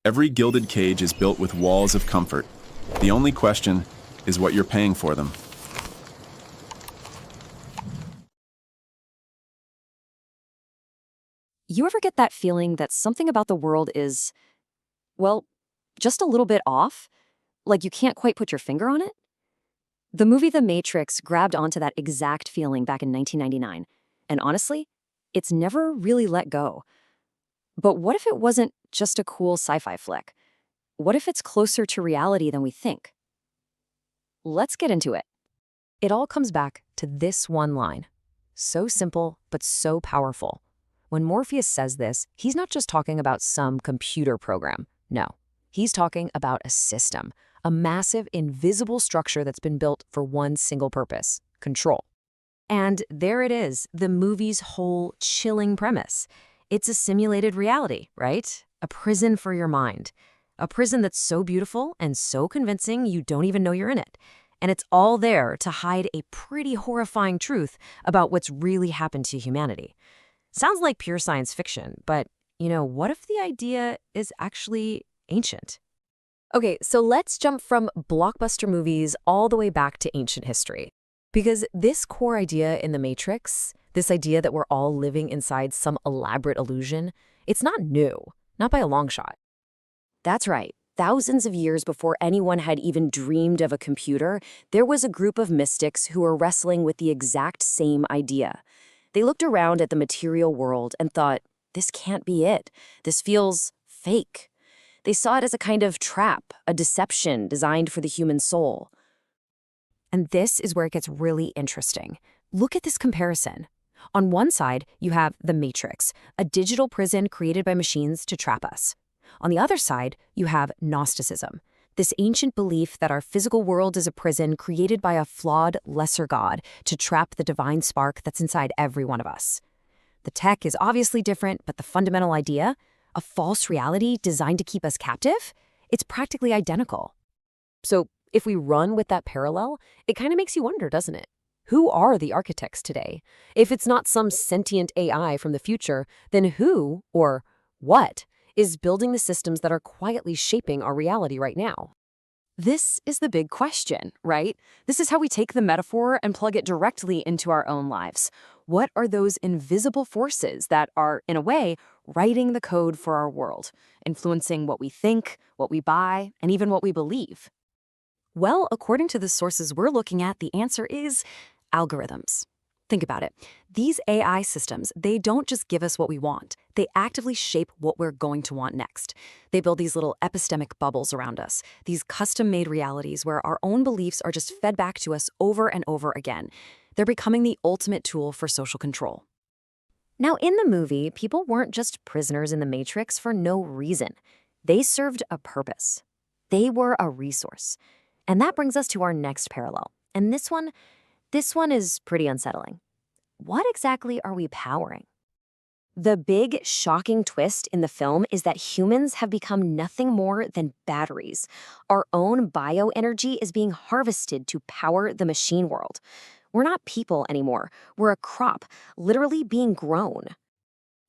Every gilded cage is built with walls of comfort. The only question is what you're paying for them. You ever get that feeling that something about the world is, well, just a little bit off? Like you can't quite put your finger on it? The movie The Matrix grabbed onto that exact feeling back in 1999. And honestly, it's never really let go. But what if it wasn't just a cool sci-fi flick? What if it's closer to reality than we think? Let's get into it. It all comes back to this one line. So simple, but so powerful. When Morpheus says this, he's not just talking about some computer program. No, he's talking about a system, a massive, invisible structure that's been built for one single purpose: control. And there it is, the movie's whole chilling premise. It's a simulated reality, right? A prison for your mind. A prison that's so beautiful and so convincing you don't even know you're in it. And it's all there to hide a pretty horrifying truth about what's really happened to humanity. Sounds like pure science fiction, but, what if the idea is actually ancient? Okay, so let's jump from blockbuster movies all the way back to ancient history. Because this core idea in The Matrix, this idea that we're all living inside some elaborate illusion, it's not new, not by a long shot. That's right. Thousands of years before anyone had even dreamed of a computer, there was a group of mystics who were wrestling with the exact same idea. They looked around at the material world and thought, this can't be it. This feels fake. They saw it as a kind of trap, a deception designed for the human soul. And this is where it gets really interesting. Look at this comparison. On one side, you have the Matrix, a digital prison created by machines to trap us. On the other side, you have Gnosticism, this ancient belief that our physical world is a prison created by a flawed, lesser god to trap the divine spark that's inside every one of us. The tech is obviously different, but the fundamental idea, a false reality designed to keep us captive, it's practically identical. So if we run with that parallel, it kind of makes you wonder, doesn't it? Who are the architects today? If it's not some sentient AI from the future, then who, or what, is building the systems that are quietly shaping our reality right now? This is the big question, right? This is how we take the metaphor and plug it directly into our own lives. What are those invisible forces that are, in a way, writing the code for our world, influencing what we think, what we buy, and even what we believe? Well, according to the sources we're looking at, the answer is algorithms. Think about it. These AI systems, they don't just give us what we want. They actively shape what we're going to want next. They build these little epistemic bubbles around us, these custom-made realities where our own beliefs are just fed back to us over and over again. They're becoming the ultimate tool for social control. Now, in the movie, people weren't just prisoners in the Matrix for no reason. They served a purpose. They were a resource. And that brings us to our next parallel. And this one is pretty unsettling. What exactly are we powering? The big, shocking twist in the film is that humans have become nothing more than batteries. Our own bioenergy is being harvested to power the machine world. We're not people anymore. We're a crop, literally being grown.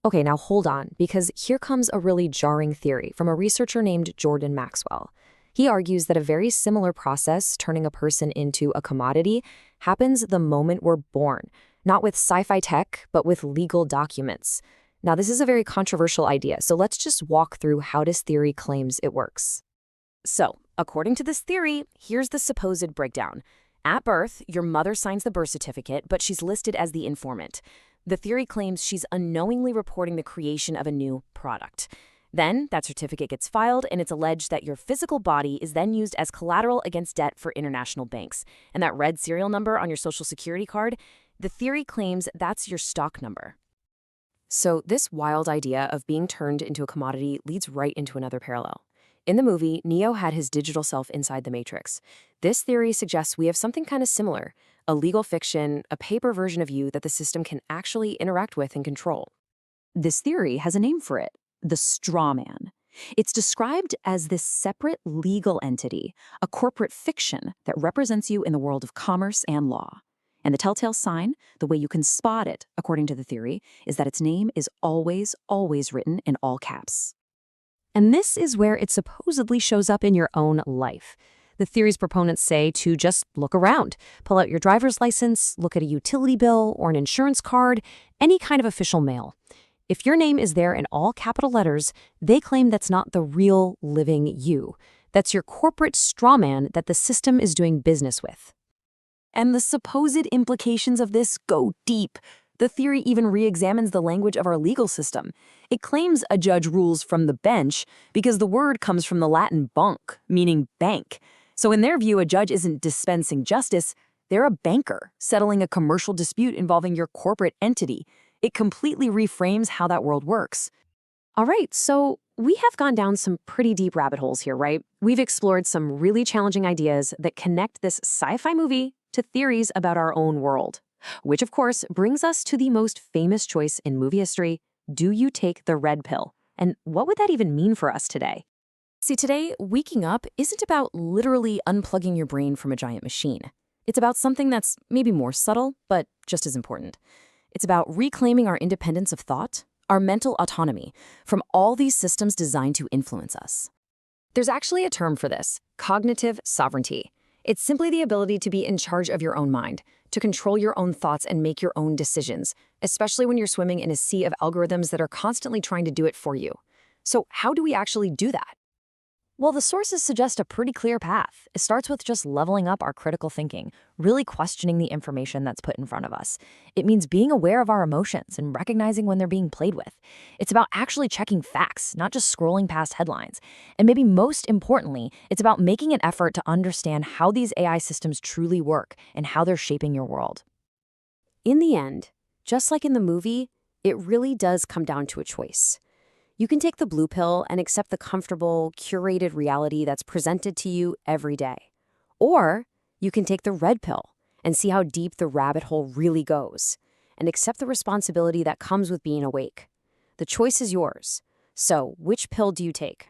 Okay, now hold on, because here comes a really jarring theory from a researcher named Jordan Maxwell. He argues that a very similar process, turning a person into a commodity, happens the moment we're born, not with sci-fi tech, but with legal documents. Now, this is a very controversial idea, so let's just walk through how this theory claims it works. So, according to this theory, here's the supposed breakdown. At birth, your mother signs the birth certificate, but she's listed as the informant. The theory claims she's unknowingly reporting the creation of a new product. Then, that certificate gets filed, and it's alleged that your physical body is then used as collateral against debt for international banks. And that red serial number on your Social Security card, the theory claims that's your stock number. So this wild idea of being turned into a commodity leads right into another parallel. In the movie, Neo had his digital self inside the Matrix. This theory suggests we have something kind of similar, a legal fiction, a paper version of you that the system can actually interact with and control. This theory has a name for it: the straw man. It's described as this separate legal entity, a corporate fiction that represents you in the world of commerce and law. And the telltale sign, the way you can spot it, according to the theory, is that its name is always, always written in all caps. And this is where it supposedly shows up in your own life. The theory's proponents say to just look around, pull out your driver's license, look at a utility bill or an insurance card, any kind of official mail. If your name is there in all capital letters, they claim that's not the real living you. That's your corporate straw man that the system is doing business with. And the supposed implications of this go deep. The theory even re-examines the language of our legal system. It claims a judge rules from the bench because the word comes from the Latin bunc, meaning bank. So in their view, a judge isn't dispensing justice, they're a banker, settling a commercial dispute involving your corporate entity. It completely reframes how that world works. All right, so we have gone down some pretty deep rabbit holes here, right? We've explored some really challenging ideas that connect this sci-fi movie to theories about our own world. Which, of course, brings us to the most famous choice in movie history. Do you take the red pill? And what would that even mean for us today? See, today, waking up isn't about literally unplugging your brain from a giant machine. It's about something that's maybe more subtle, but just as important. It's about reclaiming our independence of thought, our mental autonomy, from all these systems designed to influence us. There's actually a term for this: cognitive sovereignty. It's simply the ability to be in charge of your own mind, to control your own thoughts and make your own decisions, especially when you're swimming in a sea of algorithms that are constantly trying to do it for you. So how do we actually do that? Well, the sources suggest a pretty clear path. It starts with just leveling up our critical thinking, really questioning the information that's put in front of us. It means being aware of our emotions and recognizing when they're being played with. It's about actually checking facts, not just scrolling past headlines. And maybe most importantly, it's about making an effort to understand how these AI systems truly work and how they're shaping your world. In the end, just like in the movie, it really does come down to a choice. You can take the blue pill and accept the comfortable, curated reality that's presented to you every day. Or you can take the red pill and see how deep the rabbit hole really goes and accept the responsibility that comes with being awake. The choice is yours. So, which pill do you take?